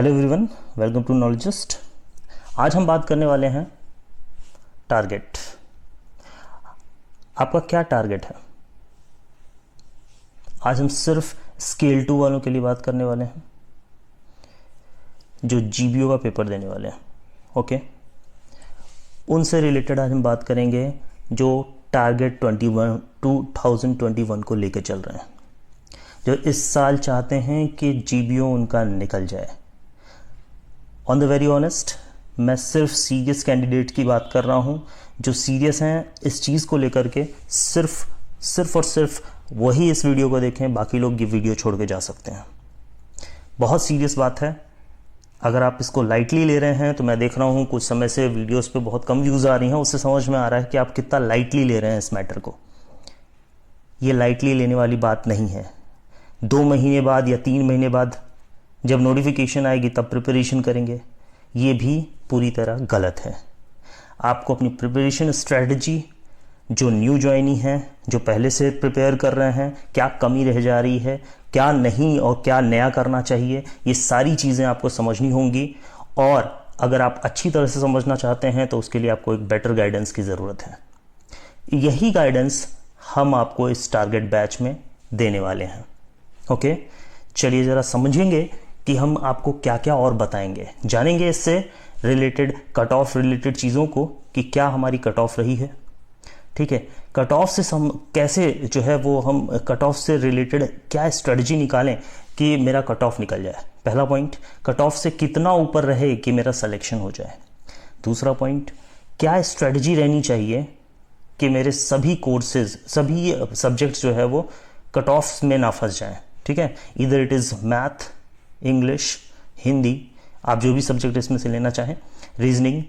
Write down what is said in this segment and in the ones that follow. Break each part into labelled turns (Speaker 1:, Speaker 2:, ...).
Speaker 1: Hello everyone, welcome to Knowledgist. आज हम बात करने वाले हैं टारगेट। आपका क्या टारगेट है? आज हम सिर्फ स्केल 2 वालों के लिए बात करने वाले हैं जो जीबीओ का पेपर देने वाले हैं। ओके, उनसे रिलेटेड आज हम बात करेंगे जो टारगेट 2021 को लेकर चल रहे हैं, जो इस साल चाहते हैं कि जीबीओ उनका निकल जाए। ऑन द वेरी ऑनेस्ट, मैं सिर्फ सीरियस कैंडिडेट की बात कर रहा हूँ जो सीरियस हैं इस चीज़ को लेकर के। सिर्फ और सिर्फ वही इस वीडियो को देखें, बाकी लोग ये वीडियो छोड़ के जा सकते हैं। बहुत सीरियस बात है। अगर आप इसको लाइटली ले रहे हैं तो मैं देख रहा हूँ कुछ समय से वीडियोस पे बहुत कम व्यूज़ आ रही हैं, उससे समझ में आ रहा है कि आप कितना लाइटली ले रहे हैं इस मैटर को। ये लाइटली लेने वाली बात नहीं है। 2 महीने बाद या 3 महीने बाद जब नोटिफिकेशन आएगी तब प्रिपरेशन करेंगे, ये भी पूरी तरह गलत है। आपको अपनी प्रिपरेशन स्ट्रेटजी, जो न्यू ज्वाइनी है, जो पहले से प्रिपेयर कर रहे हैं, क्या कमी रह जा रही है, क्या नहीं और क्या नया करना चाहिए, ये सारी चीज़ें आपको समझनी होंगी। और अगर आप अच्छी तरह से समझना चाहते हैं तो उसके लिए आपको एक बेटर गाइडेंस की ज़रूरत है। यही गाइडेंस हम आपको इस टारगेट बैच में देने वाले हैं। ओके, चलिए ज़रा समझेंगे कि हम आपको क्या क्या और बताएंगे, जानेंगे इससे रिलेटेड कट ऑफ रिलेटेड चीज़ों को कि क्या हमारी कट ऑफ रही है। ठीक है, कट ऑफ से कैसे जो है वो हम कट ऑफ से रिलेटेड क्या स्ट्रेटजी निकालें कि मेरा कट ऑफ निकल जाए। पहला पॉइंट, कट ऑफ से कितना ऊपर रहे कि मेरा सिलेक्शन हो जाए। दूसरा पॉइंट, क्या स्ट्रेटजी रहनी चाहिए कि मेरे सभी कोर्सेज, सभी सब्जेक्ट्स जो है वो कट ऑफ में ना फंस जाएं। ठीक है, इधर it is math, English, Hindi, आप जो भी सब्जेक्ट इसमें से लेना चाहें, रीजनिंग,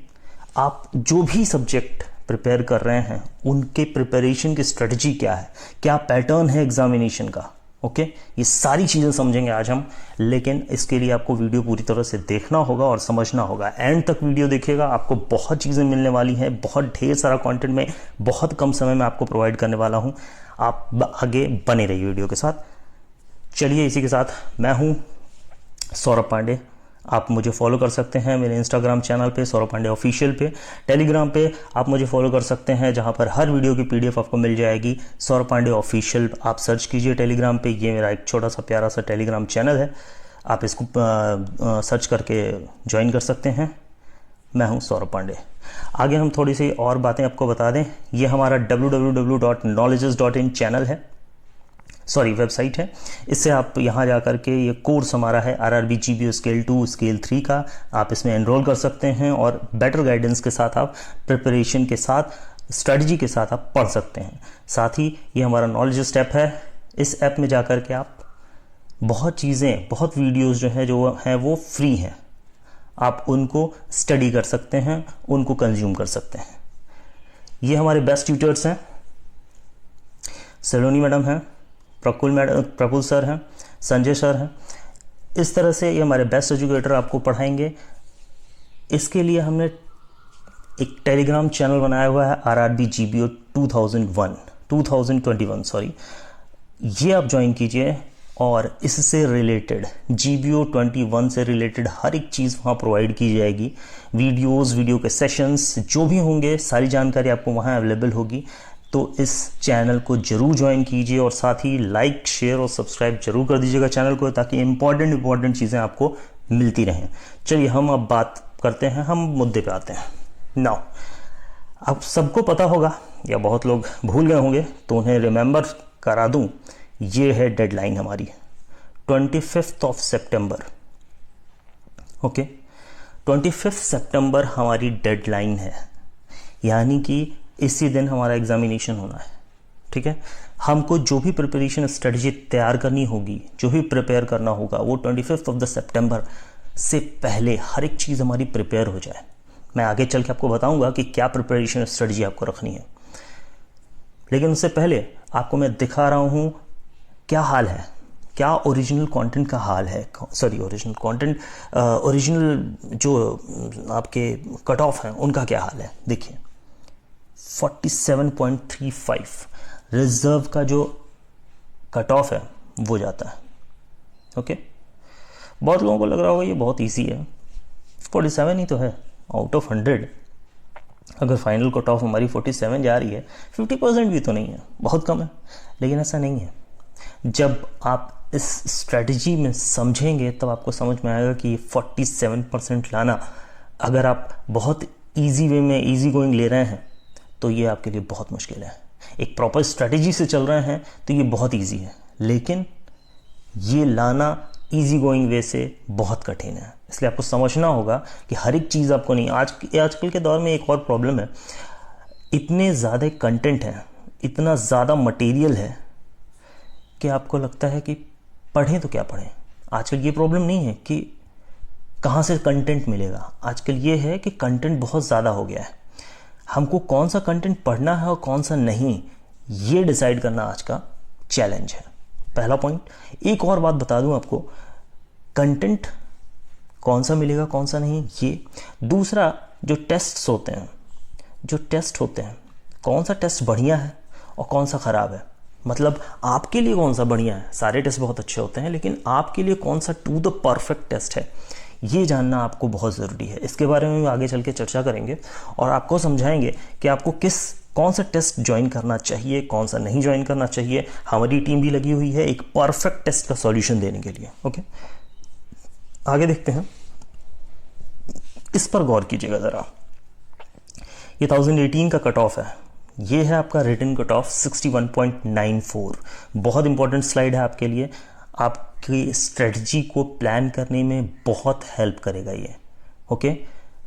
Speaker 1: आप जो भी सब्जेक्ट प्रिपेयर कर रहे हैं उनके प्रिपरेशन की स्ट्रेटजी क्या है, क्या पैटर्न है एग्जामिनेशन का। ओके, ये सारी चीज़ें समझेंगे आज हम, लेकिन इसके लिए आपको वीडियो पूरी तरह से देखना होगा और समझना होगा। एंड तक वीडियो देखिएगा, आपको बहुत चीज़ें मिलने वाली हैं, बहुत ढेर सारा कंटेंट में बहुत कम समय में आपको प्रोवाइड करने वाला हूँ। आप आगे बने रहिए वीडियो के साथ। चलिए, इसी के साथ मैं हूँ सौरभ पांडे। आप मुझे फॉलो कर सकते हैं मेरे इंस्टाग्राम चैनल पे सौरभ पांडे ऑफिशियल पे। टेलीग्राम पे आप मुझे फॉलो कर सकते हैं, जहां पर हर वीडियो की पीडीएफ आपको मिल जाएगी। सौरभ पांडे ऑफिशियल आप सर्च कीजिए टेलीग्राम पे। ये मेरा एक छोटा सा प्यारा सा टेलीग्राम चैनल है, आप इसको सर्च करके ज्वाइन कर सकते हैं। मैं हूं सौरभ पांडे। आगे हम थोड़ी सी और बातें आपको बता दें। ये हमारा www.knowledges.in चैनल है, सॉरी वेबसाइट है। इससे आप यहाँ जाकर के ये कोर्स हमारा है आरआरबी जीबीओ स्केल 2 स्केल 3 का, आप इसमें एनरोल कर सकते हैं और बेटर गाइडेंस के साथ आप प्रिपरेशन के साथ, स्ट्रेटजी के साथ आप पढ़ सकते हैं। साथ ही ये हमारा नॉलेज ऐप है। इस ऐप में जाकर के आप बहुत चीज़ें, बहुत वीडियोज़ जो हैं वो फ्री हैं, आप उनको स्टडी कर सकते हैं, उनको कंज्यूम कर सकते हैं। ये हमारे बेस्ट ट्यूटर्स हैं, सलोनी मैडम हैं, प्रफुल्ल सर हैं, संजय सर हैं। इस तरह से ये हमारे बेस्ट एजुकेटर आपको पढ़ाएंगे। इसके लिए हमने एक टेलीग्राम चैनल बनाया हुआ है आरआरबी जीबीओ 2021 सॉरी, ये आप ज्वाइन कीजिए और इससे रिलेटेड जीबीओ 21 से रिलेटेड हर एक चीज़ वहाँ प्रोवाइड की जाएगी। वीडियोस, वीडियो के सेशंस जो भी होंगे, सारी जानकारी आपको वहाँ अवेलेबल होगी। तो इस चैनल को जरूर ज्वाइन कीजिए और साथ ही लाइक, शेयर और सब्सक्राइब जरूर कर दीजिएगा चैनल को, ताकि इंपॉर्टेंट चीज़ें आपको मिलती रहें। चलिए हम अब बात करते हैं, हम मुद्दे पे आते हैं। नाउ, अब सबको पता होगा या बहुत लोग भूल गए होंगे, तो उन्हें रिमेंबर करा दूं, ये है डेडलाइन हमारी 25 सितंबर। ओके, 25 सितंबर हमारी डेडलाइन है, यानी कि इसी दिन हमारा एग्जामिनेशन होना है। ठीक है, हमको जो भी प्रिपरेशन स्ट्रेटजी तैयार करनी होगी, जो भी प्रिपेयर करना होगा, वो 25 सितंबर से पहले हर एक चीज़ हमारी प्रिपेयर हो जाए। मैं आगे चल के आपको बताऊंगा कि क्या प्रिपरेशन स्ट्रेटजी आपको रखनी है, लेकिन उससे पहले आपको मैं दिखा रहा हूं क्या हाल है, क्या ओरिजिनल कंटेंट का हाल है। सॉरी, ओरिजिनल जो आपके कट ऑफ हैं उनका क्या हाल है। देखिए 47.35 रिजर्व का जो कट ऑफ है वो जाता है। ओके, बहुत लोगों को लग रहा होगा ये बहुत ईजी है, 47 ही तो है आउट ऑफ 100। अगर फाइनल कट ऑफ हमारी 47 जा रही है, 50% भी तो नहीं है, बहुत कम है। लेकिन ऐसा नहीं है। जब आप इस स्ट्रेटजी में समझेंगे तब आपको समझ में आएगा कि 47% लाना, अगर आप बहुत इजी वे में इजी गोइंग ले रहे हैं तो ये आपके लिए बहुत मुश्किल है। एक प्रॉपर स्ट्रेटजी से चल रहे हैं तो ये बहुत इजी है, लेकिन ये लाना इजी गोइंग वे से बहुत कठिन है। इसलिए आपको समझना होगा कि हर एक चीज़ आपको नहीं। आजकल के दौर में एक और प्रॉब्लम है, इतने ज़्यादा कंटेंट है, इतना ज़्यादा मटेरियल है कि आपको लगता है कि पढ़ें तो क्या पढ़ें। आजकल ये प्रॉब्लम नहीं है कि कहाँ से कंटेंट मिलेगा, आजकल ये है कि कंटेंट बहुत ज़्यादा हो गया है। हमको कौन सा कंटेंट पढ़ना है और कौन सा नहीं, ये डिसाइड करना आज का चैलेंज है। पहला पॉइंट। एक और बात बता दूं आपको, कंटेंट कौन सा मिलेगा कौन सा नहीं ये। दूसरा, जो टेस्ट होते हैं, कौन सा टेस्ट बढ़िया है और कौन सा ख़राब है, मतलब आपके लिए कौन सा बढ़िया है। सारे टेस्ट बहुत अच्छे होते हैं, लेकिन आपके लिए कौन सा टू द परफेक्ट टेस्ट है, ये जानना आपको बहुत ज़रूरी है। इसके बारे में आगे चल के चर्चा करेंगे और आपको समझाएंगे कि आपको कौन सा टेस्ट ज्वाइन करना चाहिए, कौन सा नहीं ज्वाइन करना चाहिए। हमारी टीम भी लगी हुई है एक परफेक्ट टेस्ट का सॉल्यूशन देने के लिए। ओके, आगे देखते हैं। इस पर गौर कीजिएगा ज़रा। ये 2018 का कट ऑफ है, ये है आपका रिटन कट ऑफ 61.94। बहुत इंपॉर्टेंट स्लाइड है आपके लिए, आपकी स्ट्रेटजी को प्लान करने में बहुत हेल्प करेगा ये। ओके,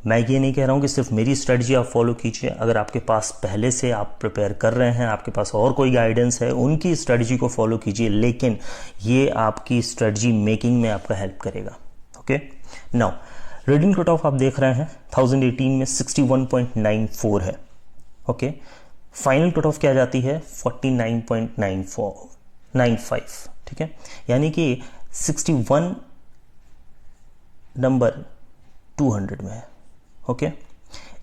Speaker 1: मैं ये नहीं कह रहा हूँ कि सिर्फ मेरी स्ट्रेटजी आप फॉलो कीजिए। अगर आपके पास पहले से आप प्रिपेयर कर रहे हैं, आपके पास और कोई गाइडेंस है, उनकी स्ट्रेटजी को फॉलो कीजिए, लेकिन ये आपकी स्ट्रेटजी मेकिंग में आपका हेल्प करेगा। Okay, now written cut off आप देख रहे हैं 2018 में 61.94 है। ओके, फाइनल कट ऑफ क्या जाती है 49.95, ठीक है, यानी कि 61 नंबर 200 में है। ओके,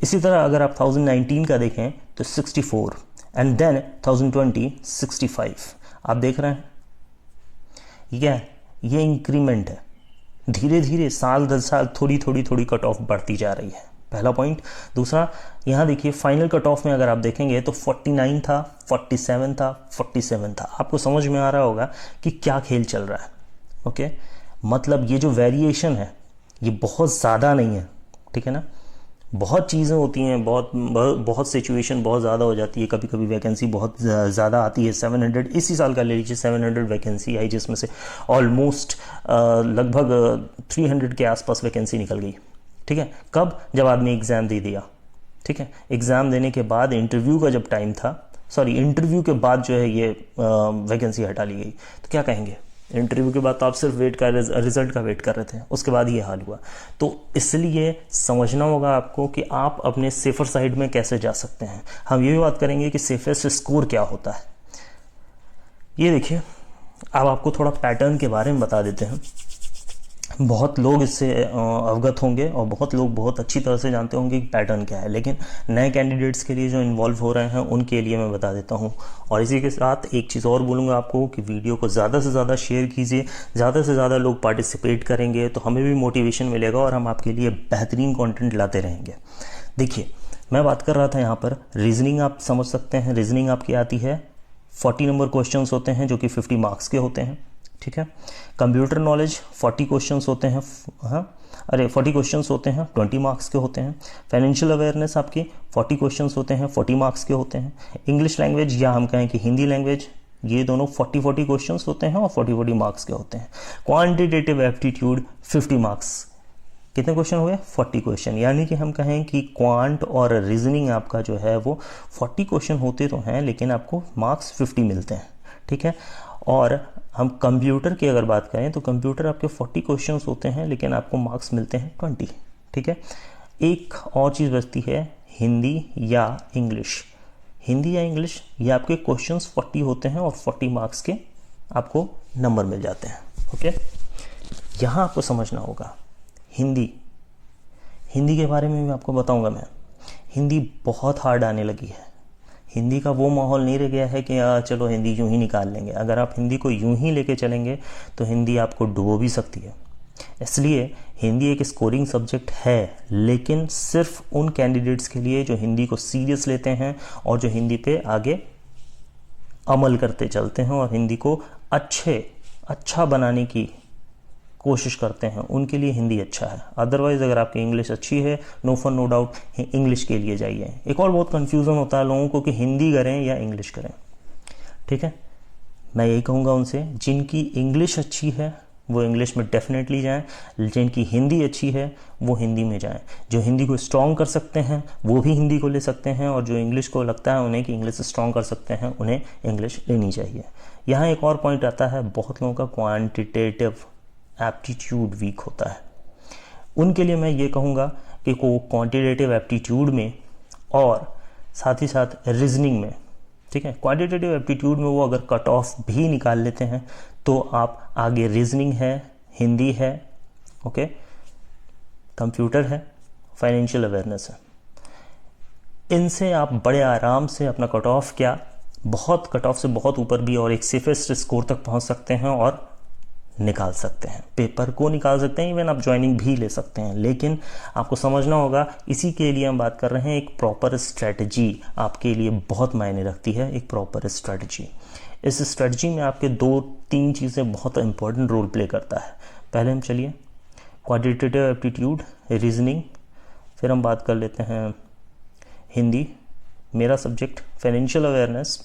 Speaker 1: इसी तरह अगर आप 2019 का देखें तो 64 एंड देन 2020 65। आप देख रहे हैं ये इंक्रीमेंट है, धीरे धीरे साल दर साल थोड़ी थोड़ी कट ऑफ बढ़ती जा रही है। पहला पॉइंट। दूसरा, यहाँ देखिए फाइनल कट ऑफ में अगर आप देखेंगे तो 49 था, 47 था, 47 था। आपको समझ में आ रहा होगा कि क्या खेल चल रहा है। ओके, मतलब ये जो वेरिएशन है ये बहुत ज़्यादा नहीं है, ठीक है ना। बहुत चीज़ें होती हैं, बहुत सिचुएशन बहुत ज़्यादा हो जाती है। कभी कभी वैकेंसी बहुत ज़्यादा आती है। 700 इसी साल का ले लीजिए, 700 वैकेंसी आई, जिसमें से ऑलमोस्ट लगभग 300 के आसपास वैकेंसी निकल गई। ठीक है, कब? जब आदमी एग्ज़ाम दे दिया। ठीक है, एग्ज़ाम देने के बाद इंटरव्यू का जब टाइम था, इंटरव्यू के बाद जो है ये वैकेंसी हटा ली गई। तो क्या कहेंगे, इंटरव्यू के बाद तो आप सिर्फ रिजल्ट का वेट कर रहे थे, उसके बाद ये हाल हुआ। तो इसलिए समझना होगा आपको कि आप अपने सेफर साइड में कैसे जा सकते हैं। हम ये भी बात करेंगे कि सेफेस्ट स्कोर क्या होता है। ये देखिए, अब आपको थोड़ा पैटर्न के बारे में बता देते हैं। बहुत लोग इससे अवगत होंगे और बहुत लोग बहुत अच्छी तरह से जानते होंगे कि पैटर्न क्या है, लेकिन नए कैंडिडेट्स के लिए जो इन्वॉल्व हो रहे हैं उनके लिए मैं बता देता हूं। और इसी के साथ एक चीज़ और बोलूँगा आपको कि वीडियो को ज़्यादा से ज़्यादा शेयर कीजिए। ज़्यादा से ज़्यादा लोग पार्टिसिपेट करेंगे तो हमें भी मोटिवेशन मिलेगा और हम आपके लिए बेहतरीन कॉन्टेंट लाते रहेंगे। देखिए, मैं बात कर रहा था यहाँ पर रीजनिंग। आप समझ सकते हैं, रीजनिंग आपकी आती है, 40 नंबर क्वेश्चन होते हैं जो कि 50 मार्क्स के होते हैं। ठीक है, कंप्यूटर नॉलेज 40 क्वेश्चंस होते हैं, 40 क्वेश्चंस होते हैं, 20 मार्क्स के होते हैं। फाइनेंशियल अवेयरनेस आपकी 40 क्वेश्चंस होते हैं, 40 मार्क्स के होते हैं। इंग्लिश लैंग्वेज या हम कहें कि हिंदी लैंग्वेज, ये दोनों 40 क्वेश्चंस होते हैं और 40 मार्क्स के होते हैं। क्वांटिटेटिव एप्टीट्यूड 50 मार्क्स, कितने क्वेश्चन हो गए 40 क्वेश्चन, यानी कि हम कहें कि क्वांट और रीजनिंग आपका जो है वो 40 क्वेश्चन होते तो हैं, लेकिन आपको मार्क्स 50 मिलते हैं। ठीक है, और हम कंप्यूटर की अगर बात करें तो कंप्यूटर आपके 40 क्वेश्चंस होते हैं, लेकिन आपको मार्क्स मिलते हैं 20। ठीक है, एक और चीज़ बचती है, हिंदी या इंग्लिश। हिंदी या इंग्लिश ये आपके क्वेश्चंस 40 होते हैं और 40 मार्क्स के आपको नंबर मिल जाते हैं। ओके, यहाँ आपको समझना होगा हिंदी के बारे में भी आपको बताऊंगा मैं। हिंदी बहुत हार्ड आने लगी है। हिंदी का वो माहौल नहीं रह गया है कि चलो हिंदी यूं ही निकाल लेंगे। अगर आप हिंदी को यूं ही लेके चलेंगे तो हिंदी आपको डुबो भी सकती है। इसलिए हिंदी एक स्कोरिंग सब्जेक्ट है, लेकिन सिर्फ उन कैंडिडेट्स के लिए जो हिंदी को सीरियस लेते हैं और जो हिंदी पे आगे अमल करते चलते हैं और हिंदी को अच्छा बनाने की कोशिश करते हैं, उनके लिए हिंदी अच्छा है। अदरवाइज अगर आपकी इंग्लिश अच्छी है, no for no doubt English के लिए जाइए। एक और बहुत कन्फ्यूज़न होता है लोगों को कि हिंदी करें या इंग्लिश करें, ठीक है। मैं यही कहूँगा उनसे, जिनकी इंग्लिश अच्छी है वो इंग्लिश में डेफिनेटली जाएं, जिनकी हिंदी अच्छी है वो हिंदी में जाएं। जो हिंदी को स्ट्रॉन्ग कर सकते हैं वो भी हिंदी को ले सकते हैं, और जो इंग्लिश को लगता है उन्हें कि इंग्लिश स्ट्रॉन्ग कर सकते हैं, उन्हें इंग्लिश लेनी चाहिए। यहाँ एक और पॉइंट आता है, बहुत लोगों का क्वांटिटेटिव एप्टीट्यूड वीक होता है। उनके लिए मैं ये कहूँगा कि वो क्वांटिटेटिव एप्टीट्यूड में और साथ ही साथ रीजनिंग में, ठीक है, क्वांटिटेटिव एप्टीट्यूड में वो अगर कट ऑफ भी निकाल लेते हैं तो आप आगे रीजनिंग है, हिंदी है, ओके, कंप्यूटर है, फाइनेंशियल अवेयरनेस है, इनसे आप बड़े आराम से अपना कट ऑफ क्या, बहुत कट ऑफ से बहुत ऊपर भी और एक सेफेस्ट स्कोर तक पहुंच सकते हैं और निकाल सकते हैं, पेपर को निकाल सकते हैं, इवन आप ज्वाइनिंग भी ले सकते हैं। लेकिन आपको समझना होगा, इसी के लिए हम बात कर रहे हैं, एक प्रॉपर स्ट्रेटजी आपके लिए बहुत मायने रखती है, एक प्रॉपर स्ट्रेटजी। इस स्ट्रेटजी में आपके 2-3 चीज़ें बहुत इंपॉर्टेंट रोल प्ले करता है। पहले हम चलिए क्वांटिटेटिव एप्टीट्यूड, रीजनिंग, फिर हम बात कर लेते हैं हिंदी, मेरा subject financial awareness.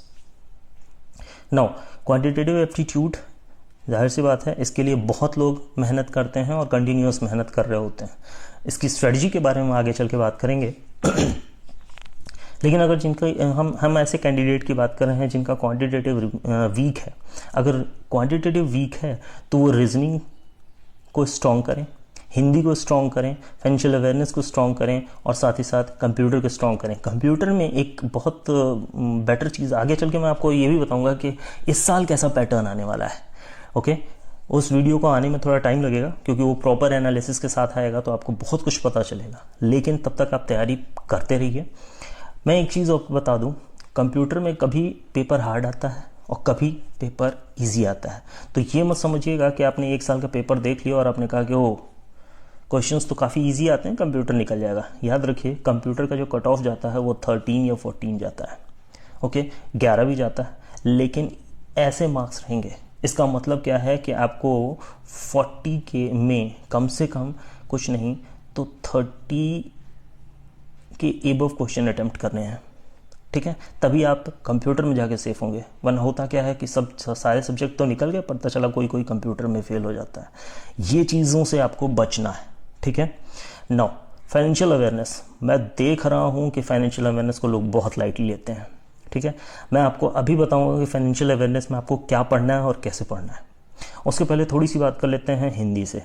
Speaker 1: Now quantitative aptitude, जाहिर सी बात है इसके लिए बहुत लोग मेहनत करते हैं और कंटिन्यूअस मेहनत कर रहे होते हैं। इसकी स्ट्रेटजी के बारे में आगे चल के बात करेंगे। लेकिन अगर जिनका हम ऐसे कैंडिडेट की बात कर रहे हैं जिनका क्वांटिटेटिव वीक है, अगर क्वांटिटेटिव वीक है तो वो रीजनिंग को स्ट्रॉन्ग करें, हिंदी को स्ट्रॉन्ग करें, फाइनेंशियल अवेयरनेस को स्ट्रॉन्ग करें और साथ ही साथ कंप्यूटर को स्ट्रॉन्ग करें। कंप्यूटर में एक बहुत बेटर चीज़ आगे चल के मैं आपको ये भी बताऊंगा कि इस साल कैसा पैटर्न आने वाला है, ओके। उस वीडियो को आने में थोड़ा टाइम लगेगा क्योंकि वो प्रॉपर एनालिसिस के साथ आएगा, तो आपको बहुत कुछ पता चलेगा, लेकिन तब तक आप तैयारी करते रहिए। मैं एक चीज़ आपको बता दूं, कंप्यूटर में कभी पेपर हार्ड आता है और कभी पेपर इजी आता है। तो ये मत समझिएगा कि आपने 1 साल का पेपर देख लिया और आपने कहा कि वो क्वेश्चंस तो काफ़ी इजी आते हैं, कंप्यूटर निकल जाएगा। याद रखिए, कंप्यूटर का जो कट ऑफ जाता है वो 13 या 14 जाता है, ओके, 11 भी जाता है, लेकिन ऐसे मार्क्स रहेंगे। इसका मतलब क्या है कि आपको 40 के में कम से कम कुछ नहीं तो 30 के एबव क्वेश्चन अटेम्प्ट करने हैं, ठीक है, तभी आप कंप्यूटर में जाके सेफ होंगे। वरना होता क्या है कि सब सारे सब्जेक्ट तो निकल गए, पता चला कोई कंप्यूटर में फेल हो जाता है। ये चीज़ों से आपको बचना है, ठीक है। नाउ फाइनेंशियल अवेयरनेस, मैं देख रहा हूँ कि फाइनेंशियल अवेयरनेस को लोग बहुत लाइटली लेते हैं, ठीक है। मैं आपको अभी बताऊंगा कि फाइनेंशियल अवेयरनेस में आपको क्या पढ़ना है और कैसे पढ़ना है। उसके पहले थोड़ी सी बात कर लेते हैं हिंदी से।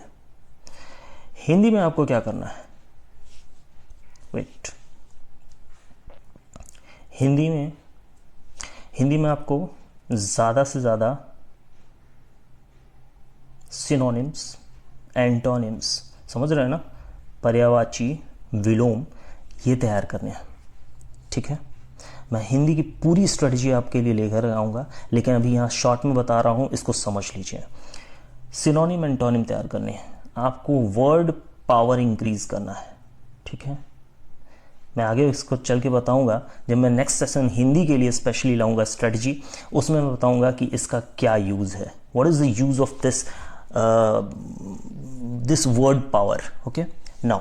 Speaker 1: हिंदी में आपको क्या करना है, वेट, हिंदी में आपको ज़्यादा से ज़्यादा सिनोनिम्स, एंटोनिम्स, समझ रहे हैं ना, पर्यायवाची, विलोम, ये तैयार करने हैं, ठीक है। मैं हिंदी की पूरी स्ट्रेटजी आपके लिए लेकर आऊँगा, लेकिन अभी यहाँ शॉर्ट में बता रहा हूँ, इसको समझ लीजिए। सिनोनिम, एंटोनिम तैयार करने हैं, आपको वर्ड पावर इंक्रीज करना है, ठीक है। मैं आगे इसको चल के बताऊंगा, जब मैं नेक्स्ट सेशन हिंदी के लिए स्पेशली लाऊंगा स्ट्रेटजी, उसमें मैं बताऊंगा कि इसका क्या यूज़ है, what is the use of this word power, okay. Now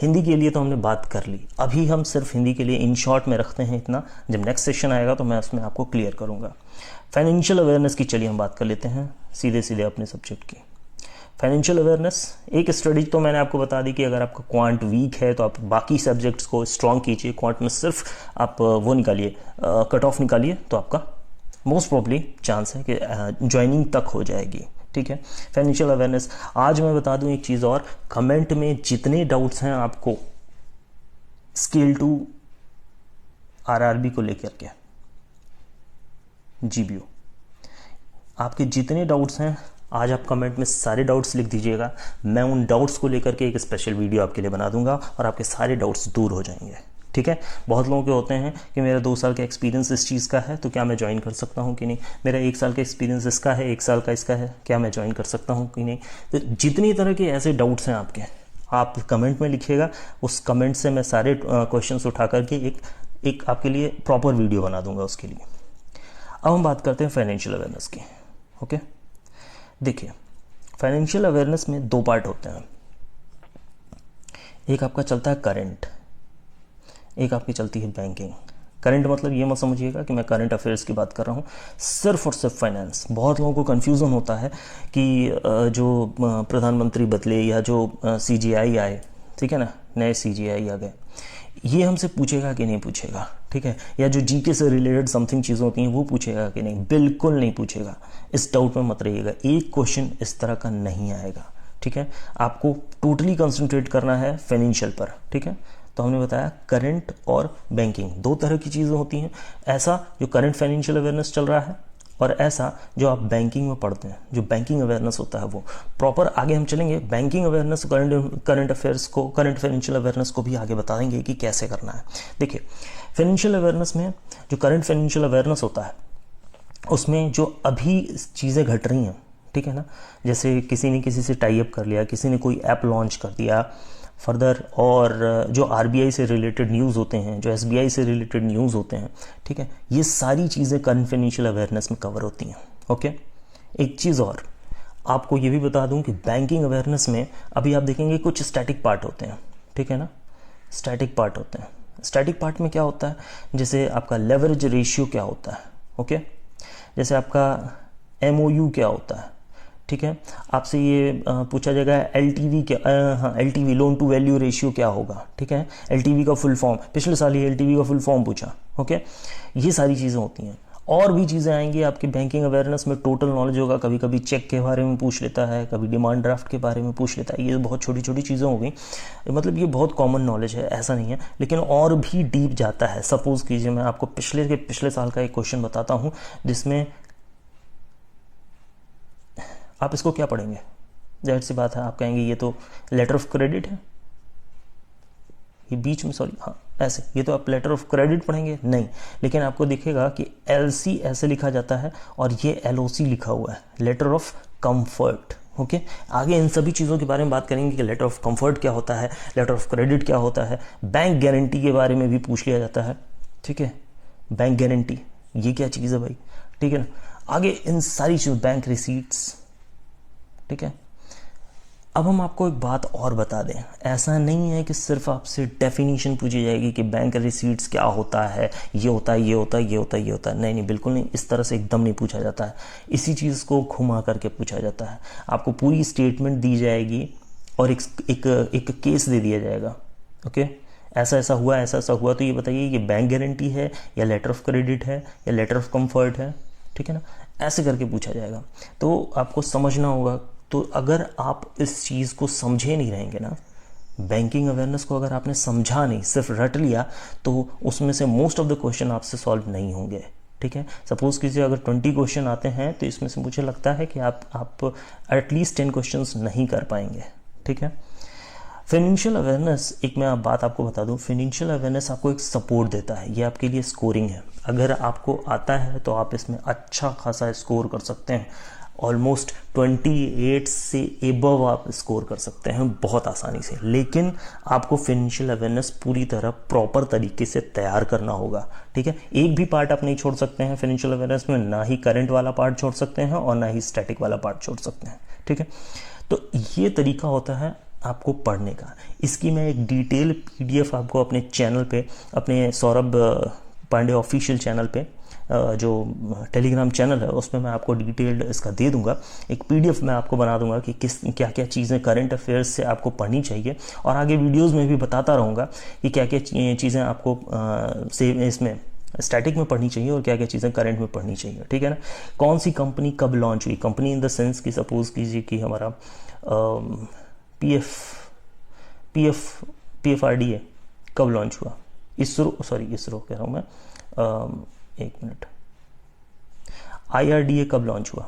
Speaker 1: Hindi के लिए तो हमने बात कर ली, अभी हम सिर्फ हिंदी के लिए इन शॉर्ट में रखते हैं इतना, जब नेक्स्ट सेशन आएगा तो मैं उसमें आपको क्लियर करूंगा। फाइनेंशियल अवेयरनेस की चलिए हम बात कर लेते हैं सीधे अपने सब्जेक्ट की। फाइनेंशियल अवेयरनेस, एक स्टडी तो मैंने आपको बता दी कि अगर आपका क्वांट वीक है तो आप बाकी सब्जेक्ट्स को स्ट्रॉन्ग कीजिए, क्वांट में सिर्फ आप वो निकालिए, कट ऑफ निकालिए, तो आपका मोस्ट प्रॉब्ली चांस है कि ज्वाइनिंग तक हो जाएगी, ठीक है। फाइनेंशियल अवेयरनेस, आज मैं बता दूं एक चीज़ और, कमेंट में जितने डाउट्स हैं आपको स्केल 2 RRB को लेकर के, GBO, आपके जितने डाउट्स हैं आज आप कमेंट में सारे डाउट्स लिख दीजिएगा। मैं उन डाउट्स को लेकर के एक स्पेशल वीडियो आपके लिए बना दूंगा और आपके सारे डाउट्स दूर हो जाएंगे। ठीक है। बहुत लोगों के होते हैं कि मेरा 2 साल का एक्सपीरियंस इस चीज़ का है तो क्या मैं ज्वाइन कर सकता हूँ कि नहीं, मेरा 1 साल का एक्सपीरियंस इसका है, 1 साल का इसका है, क्या मैं ज्वाइन कर सकता हूँ कि नहीं। तो जितनी तरह के ऐसे डाउट्स हैं आपके, आप कमेंट में लिखिएगा, उस कमेंट से मैं सारे क्वेश्चंस उठा करके एक आपके लिए प्रॉपर वीडियो बना दूंगा उसके लिए। अब हम बात करते हैं फाइनेंशियल अवेयरनेस की। ओके, देखिए फाइनेंशियल अवेयरनेस में 2 पार्ट होते हैं। एक आपका चलता है करंट, एक आपकी चलती है बैंकिंग। करंट मतलब ये मत समझिएगा कि मैं करंट अफेयर्स की बात कर रहा हूँ, सिर्फ और सिर्फ फाइनेंस। बहुत लोगों को कन्फ्यूज़न होता है कि जो प्रधानमंत्री बदले या जो CGI आए, ठीक है ना, नए CGI आ गए, ये हमसे पूछेगा कि नहीं पूछेगा, ठीक है, या जो GK से रिलेटेड समथिंग चीज़ें होती हैं वो पूछेगा कि नहीं, बिल्कुल नहीं पूछेगा। इस डाउट में मत रहिएगा, एक क्वेश्चन इस तरह का नहीं आएगा, ठीक है। आपको टोटली कंसंट्रेट करना है फाइनेंशियल पर, ठीक है। तो हमने बताया करंट और बैंकिंग 2 तरह की चीज़ें होती हैं, ऐसा जो करंट फाइनेंशियल अवेयरनेस चल रहा है और ऐसा जो आप बैंकिंग में पढ़ते हैं, जो बैंकिंग अवेयरनेस होता है वो प्रॉपर। आगे हम चलेंगे बैंकिंग अवेयरनेस, करंट अफेयर्स को, करंट फाइनेंशियल अवेयरनेस को भी आगे बता देंगे कि कैसे करना है। देखिए फाइनेंशियल अवेयरनेस में जो करंट फाइनेंशियल अवेयरनेस होता है उसमें जो अभी चीज़ें घट रही हैं, ठीक है ना, जैसे किसी ने किसी से टाई अप कर लिया, किसी ने कोई ऐप लॉन्च कर दिया फर्दर, और जो RBI से रिलेटेड न्यूज़ होते हैं, जो SBI से रिलेटेड न्यूज़ होते हैं, ठीक है, ये सारी चीज़ें करंट फाइनेंशियल अवेयरनेस में कवर होती हैं। ओके, एक चीज़ और आपको ये भी बता दूं कि बैंकिंग अवेयरनेस में अभी आप देखेंगे कुछ स्टैटिक पार्ट होते हैं, ठीक है ना, स्टैटिक पार्ट होते हैं। स्टैटिक पार्ट में क्या होता है, जैसे आपका लेवरेज रेशियो क्या होता है, ओके, जैसे आपका MOU क्या होता है, ठीक है, आपसे ये पूछा जाएगा LTV क्या, हाँ LTV, loan to value ratio क्या होगा, ठीक है, LTV का फुल फॉर्म, पिछले साल ही LTV का फुल फॉर्म पूछा। ओके, ये सारी चीज़ें होती हैं। और भी चीज़ें आएंगी आपकी बैंकिंग अवेयरनेस में, टोटल नॉलेज होगा, कभी कभी चेक के बारे में पूछ लेता है, कभी डिमांड ड्राफ्ट के बारे में पूछ लेता है। ये बहुत छोटी छोटी चीज़ें हो गई, मतलब ये बहुत कॉमन नॉलेज है, ऐसा नहीं है, लेकिन और भी डीप जाता है। सपोज कीजिए मैं आपको पिछले साल का एक क्वेश्चन बताता हूँ जिसमें आप इसको क्या पढ़ेंगे, जाहिर सी बात है आप कहेंगे ये तो लेटर ऑफ क्रेडिट है, ये बीच में, सॉरी हाँ ऐसे, ये तो आप लेटर ऑफ क्रेडिट पढ़ेंगे नहीं, लेकिन आपको दिखेगा कि LC ऐसे लिखा जाता है और ये LOC लिखा हुआ है, लेटर ऑफ कंफर्ट। ओके, आगे इन सभी चीज़ों के बारे में बात करेंगे कि लेटर ऑफ कंफर्ट क्या होता है, लेटर ऑफ क्रेडिट क्या होता है, बैंक गारंटी के बारे में भी पूछ लिया जाता है, ठीक है, बैंक गारंटी ये क्या चीज़ है भाई, ठीक है ना। आगे इन सारी चीज़ों, बैंक रिसीट्स, ठीक है। अब हम आपको एक बात और बता दें, ऐसा नहीं है कि सिर्फ आपसे डेफिनेशन पूछी जाएगी कि बैंक रिसीट्स क्या होता है, ये होता है, ये होता है, ये होता है, ये होता है, नहीं नहीं, बिल्कुल नहीं, इस तरह से एकदम नहीं पूछा जाता है। इसी चीज़ को घुमा करके पूछा जाता है। आपको पूरी स्टेटमेंट दी जाएगी और एक केस दे दिया जाएगा, ओके, ऐसा ऐसा हुआ, ऐसा ऐसा हुआ, तो ये बताइए ये बैंक गारंटी है या लेटर ऑफ क्रेडिट है या लेटर ऑफ कंफर्ट है, ठीक है ना, ऐसे करके पूछा जाएगा। तो आपको समझना होगा। तो अगर आप इस चीज़ को समझे नहीं रहेंगे ना, बैंकिंग अवेयरनेस को अगर आपने समझा नहीं, सिर्फ रट लिया, तो उसमें से मोस्ट ऑफ द क्वेश्चन आपसे सॉल्व नहीं होंगे, ठीक है। सपोज कीजिए अगर 20 क्वेश्चन आते हैं तो इसमें से मुझे लगता है कि आप एटलीस्ट 10 क्वेश्चंस नहीं कर पाएंगे, ठीक है। फाइनेंशियल अवेयरनेस, एक मैं बात आपको बता दूं, फाइनेंशियल अवेयरनेस आपको एक सपोर्ट देता है, ये आपके लिए स्कोरिंग है। अगर आपको आता है तो आप इसमें अच्छा खासा स्कोर कर सकते हैं, ऑलमोस्ट 28 से एबव आप स्कोर कर सकते हैं बहुत आसानी से। लेकिन आपको फाइनेंशियल अवेयरनेस पूरी तरह प्रॉपर तरीके से तैयार करना होगा, ठीक है। एक भी पार्ट आप नहीं छोड़ सकते हैं फाइनेंशियल अवेयरनेस में, ना ही करंट वाला पार्ट छोड़ सकते हैं और ना ही स्टैटिक वाला पार्ट छोड़ सकते हैं, ठीक है। तो ये तरीका होता है आपको पढ़ने का। इसकी मैं एक डिटेल PDF आपको अपने चैनल पे, अपने सौरभ पांडे ऑफिशियल चैनल पे, जो टेलीग्राम चैनल है उसमें मैं आपको डिटेल्ड इसका दे दूंगा। एक PDF मैं आपको बना दूंगा कि क्या क्या चीज़ें करंट अफेयर्स से आपको पढ़नी चाहिए, और आगे वीडियोस में भी बताता रहूँगा कि क्या क्या चीज़ें आपको इसमें स्टैटिक में पढ़नी चाहिए और क्या क्या चीज़ें करंट में पढ़नी चाहिए, ठीक है ना। कौन सी कंपनी कब लॉन्च हुई, कंपनी इन द सेंस कि सपोज कीजिए कि हमारा PFRDA कब लॉन्च हुआ, इसरो कह रहा हूँ मैं, एक मिनट, IRDA कब लॉन्च हुआ,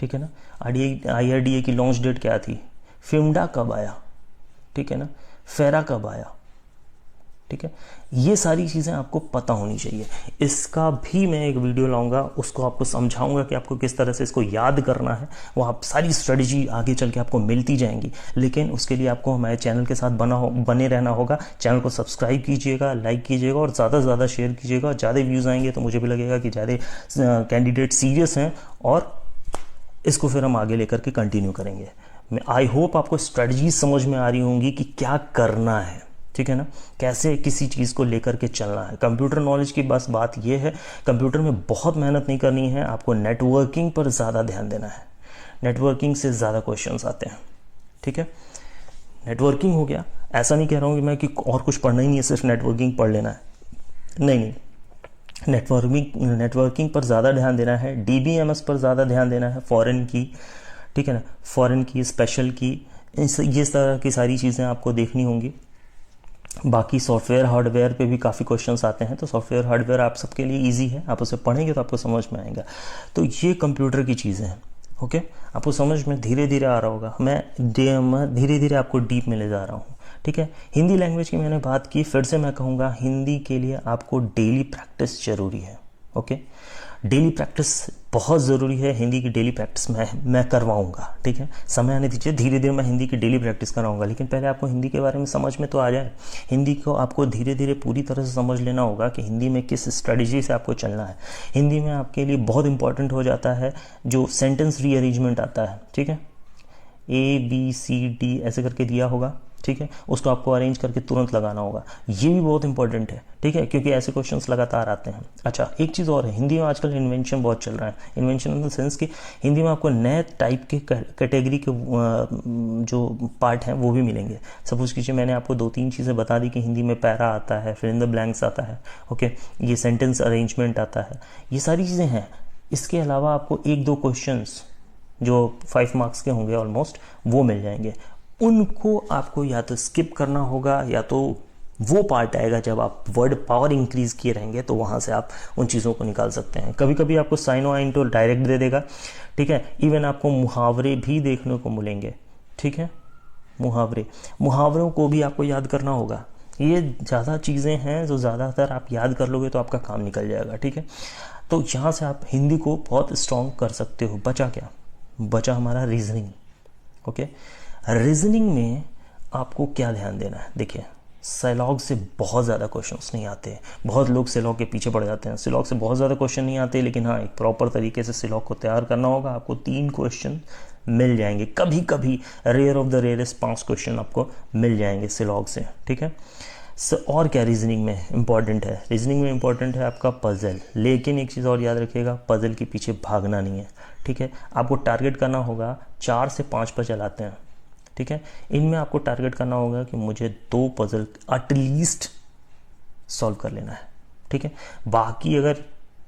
Speaker 1: ठीक है ना। IRDA की लॉन्च डेट क्या थी, फिम्डा कब आया, ठीक है ना, फेरा कब आया, ठीक है, ये सारी चीज़ें आपको पता होनी चाहिए। इसका भी मैं एक वीडियो लाऊंगा, उसको आपको समझाऊंगा कि आपको किस तरह से इसको याद करना है। वो आप सारी स्ट्रेटजी आगे चल के आपको मिलती जाएंगी, लेकिन उसके लिए आपको हमारे चैनल के साथ बने रहना होगा। चैनल को सब्सक्राइब कीजिएगा, लाइक कीजिएगा और ज़्यादा से ज़्यादा शेयर कीजिएगा। ज़्यादा व्यूज़ आएंगे तो मुझे भी लगेगा कि ज़्यादा कैंडिडेट सीरियस हैं और इसको फिर हम आगे लेकर के कंटिन्यू करेंगे। आई होप आपको स्ट्रेटजी समझ में आ रही होंगी कि क्या करना है, ठीक है ना, कैसे किसी चीज़ को लेकर के चलना है। कंप्यूटर नॉलेज की बस बात यह है, कंप्यूटर में बहुत मेहनत नहीं करनी है, आपको नेटवर्किंग पर ज़्यादा ध्यान देना है। नेटवर्किंग से ज़्यादा क्वेश्चंस आते हैं, ठीक है। नेटवर्किंग हो गया, ऐसा नहीं कह रहा हूँ कि मैं कि और कुछ पढ़ना ही नहीं है, सिर्फ नेटवर्किंग पढ़ लेना है, नहीं। नेटवर्किंग पर ज़्यादा ध्यान देना है, DBMS पर ज़्यादा ध्यान देना है, फॉरेन की, ठीक है ना, फॉरेन की, स्पेशल की, ये तरह की सारी चीज़ें आपको देखनी होंगी। बाकी सॉफ्टवेयर हार्डवेयर पे भी काफ़ी क्वेश्चंस आते हैं, तो सॉफ्टवेयर हार्डवेयर आप सबके लिए इजी है, आप उसे पढ़ेंगे तो आपको समझ में आएगा। तो ये कंप्यूटर की चीज़ें हैं, ओके, आपको समझ में धीरे धीरे आ रहा होगा। मैं धीरे धीरे आपको डीप में ले जा रहा हूँ, ठीक है। हिंदी लैंग्वेज की मैंने बात की, फिर से मैं कहूँगा हिंदी के लिए आपको डेली प्रैक्टिस जरूरी है, ओके। डेली प्रैक्टिस बहुत ज़रूरी है, हिंदी की डेली प्रैक्टिस मैं करवाऊंगा, ठीक है। समय आने दीजिए, धीरे धीरे मैं हिंदी की डेली प्रैक्टिस कराऊंगा, लेकिन पहले आपको हिंदी के बारे में समझ में तो आ जाए। हिंदी को आपको धीरे धीरे पूरी तरह से समझ लेना होगा कि हिंदी में किस स्ट्रेटजी से आपको चलना है। हिंदी में आपके लिए बहुत इंपॉर्टेंट हो जाता है जो सेंटेंस रीअरेंजमेंट आता है, ठीक है, ABCD ऐसे करके दिया होगा, ठीक है, उसको आपको अरेंज करके तुरंत लगाना होगा। ये भी बहुत इंपॉर्टेंट है, ठीक है, क्योंकि ऐसे क्वेश्चंस लगातार आते हैं। अच्छा, एक चीज़ और है, हिंदी में आजकल इन्वेंशन बहुत चल रहा है। इन्वेंशन इन द सेंस कि हिंदी में आपको नए टाइप के कैटेगरी के जो पार्ट हैं वो भी मिलेंगे। सपोज कीजिए मैंने आपको 2-3 चीज़ें बता दी कि हिंदी में पैरा आता है, फिर इन द ब्लैंक्स आता है, ओके, ये सेंटेंस अरेंजमेंट आता है, ये सारी चीज़ें हैं। इसके अलावा आपको 1-2 क्वेश्चंस जो 5 मार्क्स के होंगे ऑलमोस्ट, वो मिल जाएंगे। उनको आपको या तो स्किप करना होगा, या तो वो पार्ट आएगा जब आप वर्ड पावर इंक्रीज किए रहेंगे, तो वहां से आप उन चीज़ों को निकाल सकते हैं। कभी कभी आपको साइनो आइन तो डायरेक्ट दे देगा, ठीक है। इवन आपको मुहावरे भी देखने को मिलेंगे, ठीक है, मुहावरों को भी आपको याद करना होगा। ये ज़्यादा चीज़ें हैं जो ज़्यादातर आप याद कर लोगे तो आपका काम निकल जाएगा, ठीक है। तो यहाँ से आप हिंदी को बहुत स्ट्रॉन्ग कर सकते हो। बचा क्या? बचा हमारा रीजनिंग, ओके। रीजनिंग में आपको क्या ध्यान देना है? देखिए, सिलॉग से बहुत ज़्यादा क्वेश्चंस नहीं आते। बहुत लोग सिलॉग के पीछे पड़ जाते हैं। सिलॉग से बहुत ज़्यादा क्वेश्चन नहीं आते, लेकिन हाँ, एक प्रॉपर तरीके से सिलॉग को तैयार करना होगा। आपको 3 क्वेश्चन मिल जाएंगे, कभी कभी rare of the rarest 5 question आपको मिल जाएंगे सिलॉग से, ठीक है। और क्या रीजनिंग में इंपॉर्टेंट है? रीजनिंग में इंपॉर्टेंट है आपका पजल। लेकिन एक चीज़ और याद रखिएगा, पजल के पीछे भागना नहीं है, ठीक है। आपको टारगेट करना होगा, 4 से 5 पर चलाते हैं, ठीक है। इनमें आपको टारगेट करना होगा कि मुझे 2 पजल एटलीस्ट सॉल्व कर लेना है, ठीक है। बाकी अगर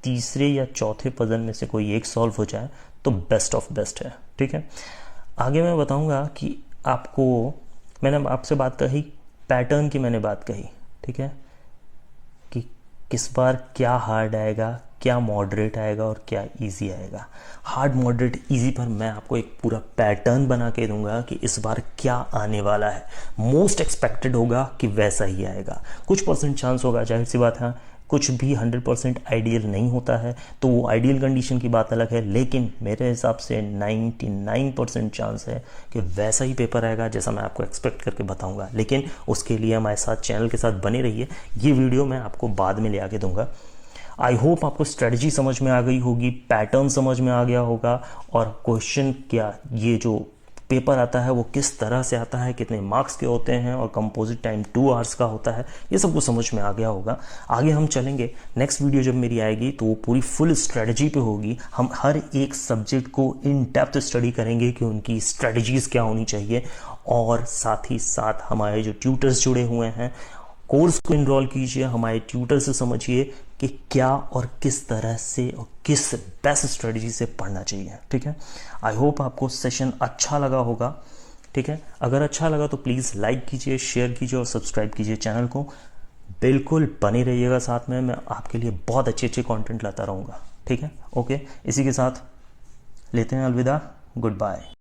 Speaker 1: तीसरे या चौथे पजल में से कोई एक सॉल्व हो जाए तो बेस्ट ऑफ बेस्ट है, ठीक है। आगे मैं बताऊंगा कि आपको, मैंने आपसे बात कही पैटर्न की, मैंने बात कही, ठीक है, कि किस बार क्या हार्ड आएगा, क्या मॉडरेट आएगा और क्या इजी आएगा। हार्ड, मॉडरेट, इजी पर मैं आपको एक पूरा पैटर्न बना के दूंगा कि इस बार क्या आने वाला है। मोस्ट एक्सपेक्टेड होगा कि वैसा ही आएगा। कुछ परसेंट चांस होगा, जाहिर सी बात है, कुछ भी 100% आइडियल नहीं होता है, तो वो आइडियल कंडीशन की बात अलग है। लेकिन मेरे हिसाब से 99% चांस है कि वैसा ही पेपर आएगा जैसा मैं आपको एक्सपेक्ट करके बताऊंगा। लेकिन उसके लिए हमारे साथ, चैनल के साथ बने रहिए। ये वीडियो मैं आपको बाद में ले आके दूंगा। आई होप आपको स्ट्रेटजी समझ में आ गई होगी, पैटर्न समझ में आ गया होगा, और क्वेश्चन क्या, ये जो पेपर आता है वो किस तरह से आता है, कितने मार्क्स के होते हैं, और कंपोजिट टाइम 2 आवर्स का होता है, ये सब कुछ समझ में आ गया होगा। आगे हम चलेंगे, नेक्स्ट वीडियो जब मेरी आएगी तो वो पूरी फुल स्ट्रेटजी पे होगी। हम हर एक सब्जेक्ट को इन डेप्थ स्टडी करेंगे कि उनकी स्ट्रेटजीज क्या होनी चाहिए, और साथ ही साथ हमारे जो ट्यूटर्स जुड़े हुए हैं, कोर्स को इनरोल कीजिए, हमारे ट्यूटर से समझिए कि क्या और किस तरह से और किस बेस्ट स्ट्रेटजी से पढ़ना चाहिए, ठीक है। आई होप आपको सेशन अच्छा लगा होगा, ठीक है। अगर अच्छा लगा तो प्लीज़ लाइक कीजिए, शेयर कीजिए और सब्सक्राइब कीजिए चैनल को। बिल्कुल बने रहिएगा साथ में, मैं आपके लिए बहुत अच्छे कंटेंट लाता रहूँगा, ठीक है। ओके, इसी के साथ लेते हैं अलविदा, गुड बाय।